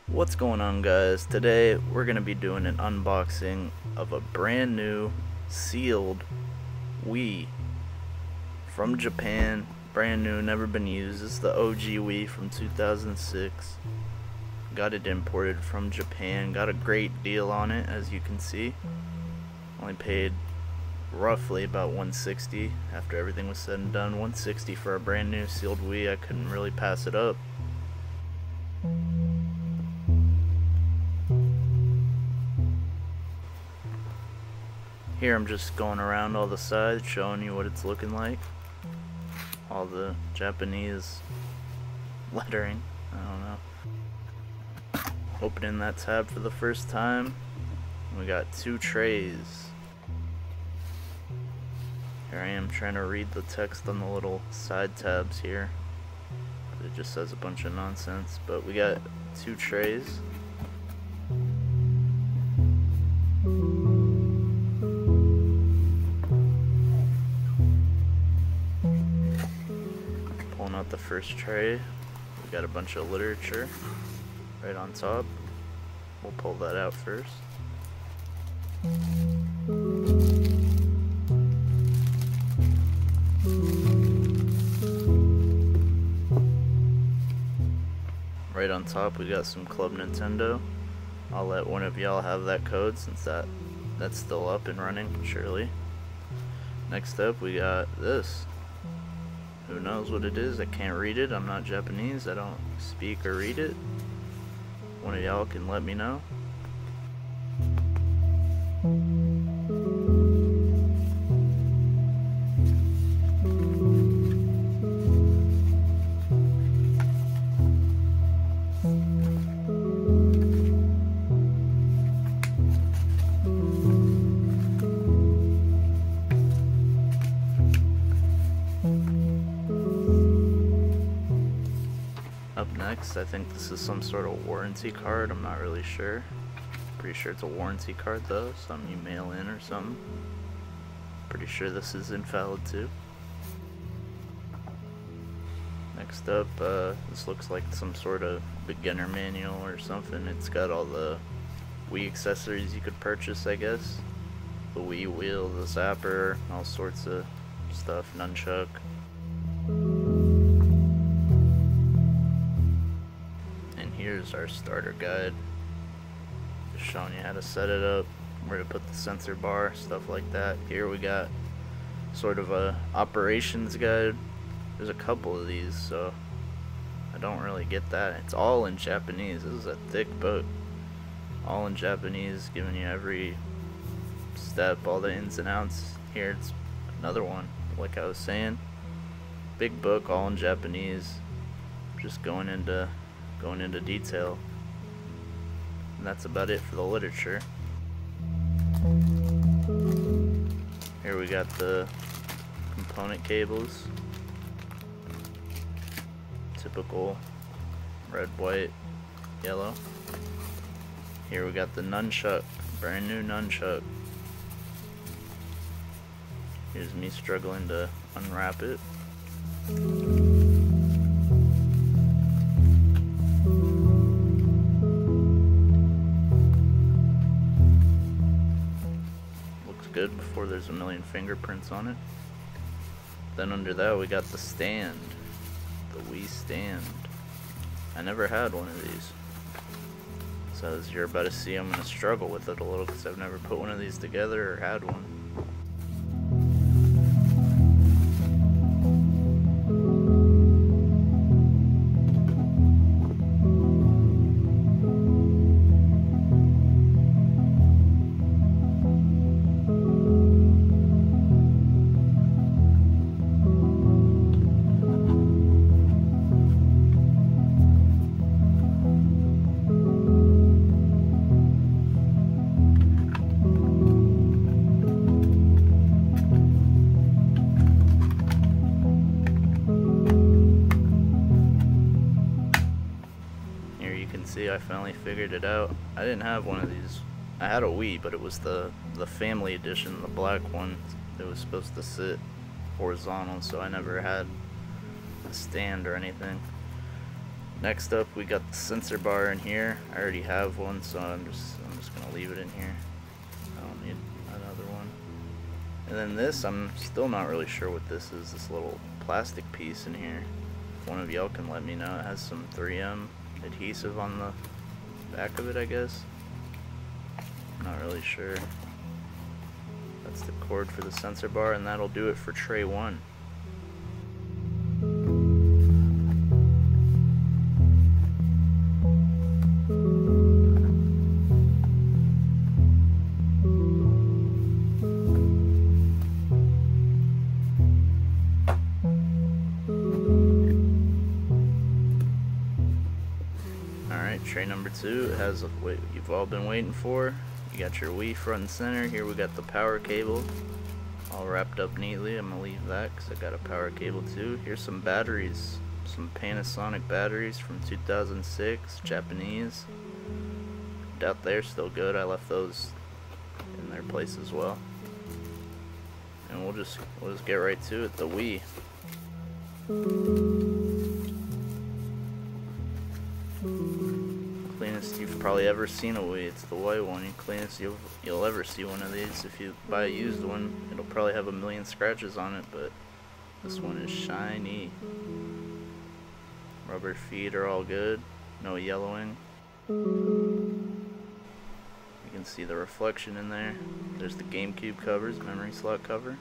What's going on, guys? Today we're going to be doing an unboxing of a brand new sealed Wii from Japan. Brand new, never been used. This is the OG Wii from 2006. Got it imported from Japan. Got a great deal on it, as you can see. Only paid roughly about $160 after everything was said and done. $160 for a brand new sealed Wii. I couldn't really pass it up. Here I'm just going around all the sides, showing you what it's looking like. All the Japanese lettering. I don't know. Opening that tab for the first time. We got two trays. Here I am trying to read the text on the little side tabs here. It just says a bunch of nonsense. But we got two trays. Pulling out the first tray, we got a bunch of literature right on top. We'll pull that out first. Right on top we got some Club Nintendo. I'll let one of y'all have that code since that's still up and running, surely. Next up we got this. Who knows what it is? I can't read it. I'm not Japanese. I don't speak or read it. One of y'all can let me know. Up next, I think this is some sort of warranty card. I'm not really sure. Pretty sure it's a warranty card though, something you mail in or something. Pretty sure this is invalid too. Next up, this looks like some sort of beginner manual or something. It's got all the Wii accessories you could purchase, I guess. The Wii wheel, the zapper, all sorts of stuff, nunchuck. Here's our starter guide, just showing you how to set it up, where to put the sensor bar, stuff like that. Here we got sort of a operations guide. There's a couple of these, so I don't really get that. It's all in Japanese. This is a thick book, all in Japanese, giving you every step, all the ins and outs. Here it's another one, like I was saying, big book, all in Japanese, just going into detail. And that's about it for the literature. Here we got the component cables. Typical red, white, yellow. Here we got the nunchuck, brand new nunchuck. Here's me struggling to unwrap it. Good before there's a million fingerprints on it. Then under that we got the stand, the Wii stand. I never had one of these, so as you're about to see, I'm gonna struggle with it a little because I've never put one of these together or had one. See, I finally figured it out. I didn't have one of these. I had a Wii, but it was the family edition, the black one. It was supposed to sit horizontal, so I never had a stand or anything. Next up, we got the sensor bar in here. I already have one, so I'm just gonna leave it in here. I don't need another one. And then this, I'm still not really sure what this is. This little plastic piece in here. If one of y'all can let me know. It has some 3M adhesive on the back of it, I guess. Not really sure. That's the cord for the sensor bar, and that'll do it for tray 1. Alright, tray number 2, it has what you've all been waiting for. You got your Wii front and center. Here we got the power cable all wrapped up neatly. I'm gonna leave that because I got a power cable too. Here's some batteries, some Panasonic batteries from 2006, Japanese. Doubt they're still good. I left those in their place as well. And we'll just get right to it. The Wii. Cleanest you've probably ever seen a Wii. It's the white one. The cleanest you'll ever see one of these. If you buy a used one, it'll probably have a million scratches on it, but this one is shiny. Rubber feet are all good. No yellowing. You can see the reflection in there. There's the GameCube covers, memory slot cover.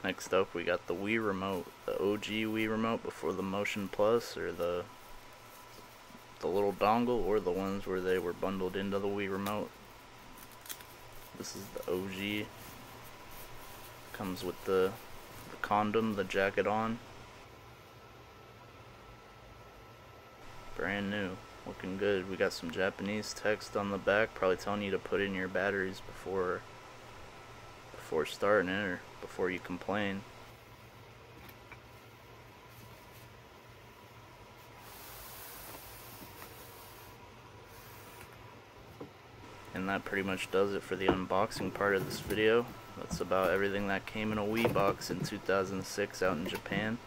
Next up, we got the Wii remote, the OG Wii remote before the Motion Plus, or the little dongle, or the ones where they were bundled into the Wii remote. This is the OG. Comes with the condom, the jacket on. Brand new, looking good. We got some Japanese text on the back, probably telling you to put in your batteries before starting it, or before you complain. And that pretty much does it for the unboxing part of this video. That's about everything that came in a Wii box in 2006 out in Japan.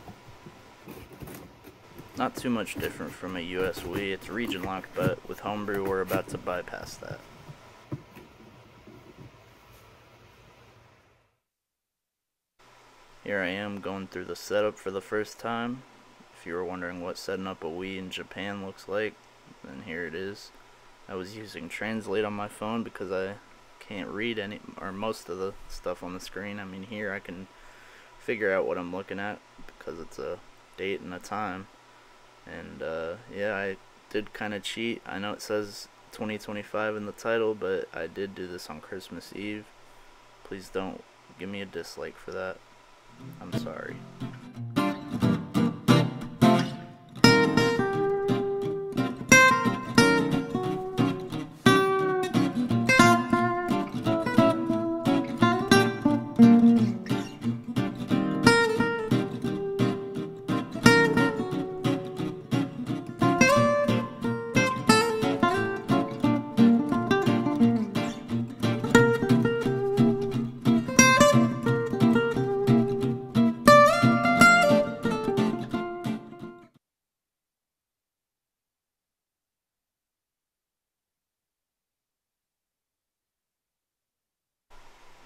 Not too much different from a US Wii. It's region locked, but with Homebrew we're about to bypass that. Here I am going through the setup for the first time. If you were wondering what setting up a Wii in Japan looks like, then here it is. I was using Translate on my phone because I can't read any or most of the stuff on the screen. I mean, here I can figure out what I'm looking at because it's a date and a time. And yeah, I did kind of cheat. I know it says 2025 in the title, but I did do this on Christmas Eve. Please don't give me a dislike for that. I'm sorry.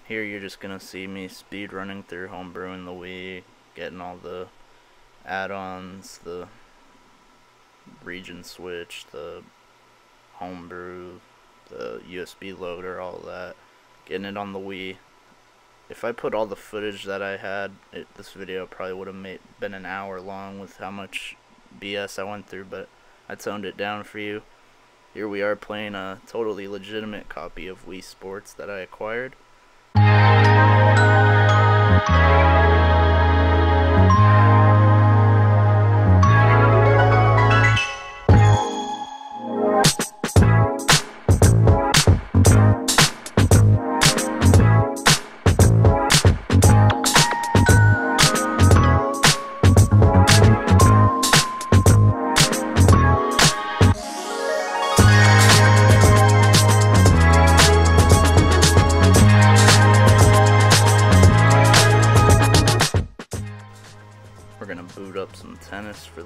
Here you're just gonna see me speed running through Homebrewing the Wii, getting all the add-ons, the region switch, the Homebrew, the USB loader, all that, getting it on the Wii. If I put all the footage that I had, this video probably would have been an hour long with how much BS I went through, but I toned it down for you. Here we are playing a totally legitimate copy of Wii Sports that I acquired.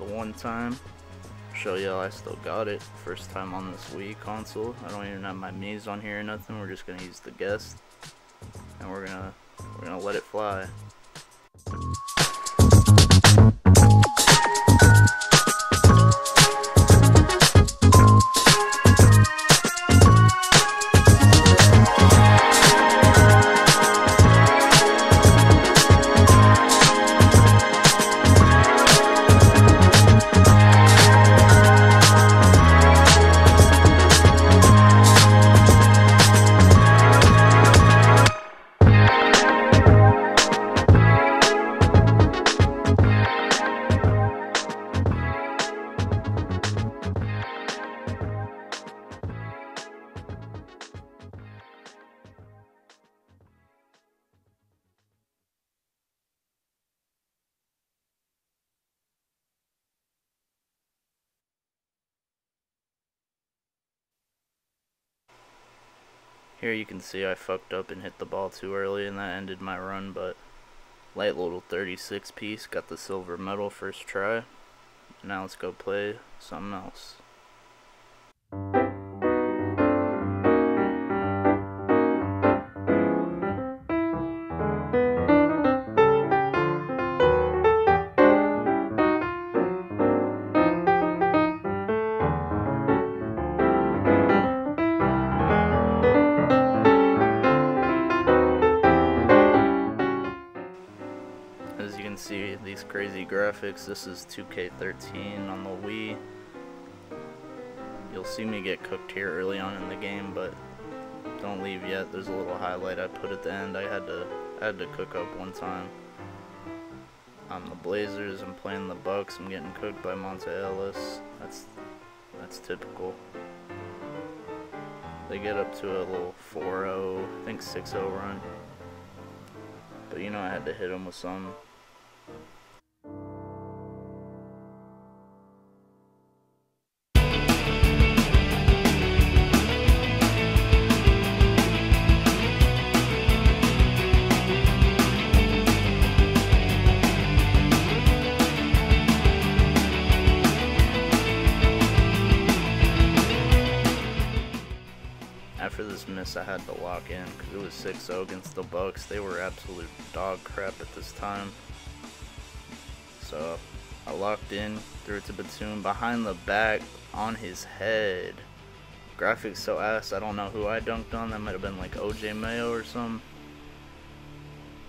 the one time. Show y'all I still got it. First time on this Wii console. I don't even have my Mii's on here or nothing. We're just gonna use the guest, and we're gonna let it fly. Here you can see I fucked up and hit the ball too early, and that ended my run, but light little 36 piece, got the silver medal first try. Now let's go play something else. As you can see, these crazy graphics. This is 2K13 on the Wii. You'll see me get cooked here early on in the game, but don't leave yet. There's a little highlight I put at the end. I had to cook up one time. On the Blazers, I'm playing the Bucks. I'm getting cooked by Monte Ellis. That's typical. They get up to a little 4-0, I think 6-0 run. But you know I had to hit them with some. After this miss, I had to lock in because it was 6-0 against the Bucks. They were absolute dog crap at this time. So I locked in, threw it to Batum behind the back on his head. Graphics so ass. I don't know who I dunked on. That might have been like OJ Mayo or something.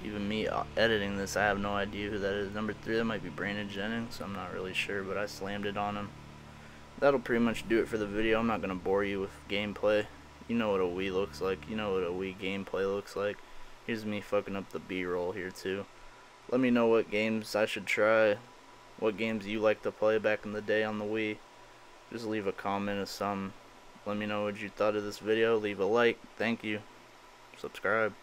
Even me editing this, I have no idea who that is. Number 3, that might be Brandon Jennings. I'm not really sure, but I slammed it on him. That'll pretty much do it for the video. I'm not going to bore you with gameplay. You know what a Wii looks like. You know what a Wii gameplay looks like. Here's me fucking up the B-roll here too. Let me know what games I should try. What games you like to play back in the day on the Wii. Just leave a comment or something. Let me know what you thought of this video. Leave a like. Thank you. Subscribe.